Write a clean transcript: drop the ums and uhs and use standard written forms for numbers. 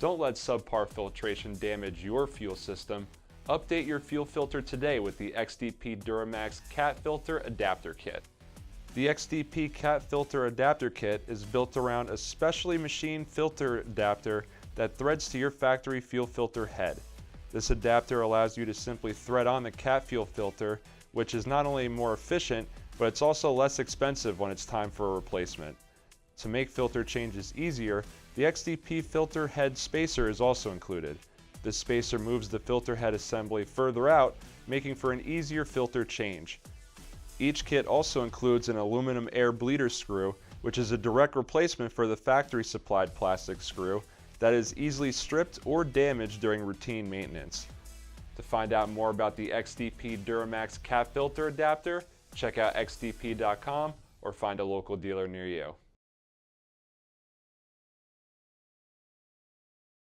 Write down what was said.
Don't let subpar filtration damage your fuel system. Update your fuel filter today with the XDP Duramax Cat Filter Adapter Kit. The XDP Cat Filter Adapter Kit is built around a specially machined filter adapter that threads to your factory fuel filter head. This adapter allows you to simply thread on the cat fuel filter, which is not only more efficient, but it's also less expensive when it's time for a replacement. To make filter changes easier, the XDP filter head spacer is also included. This spacer moves the filter head assembly further out, making for an easier filter change. Each kit also includes an aluminum air bleeder screw, which is a direct replacement for the factory supplied plastic screw that is easily stripped or damaged during routine maintenance. To find out more about the XDP Duramax Cat Filter Adapter, check out xdp.com or find a local dealer near you.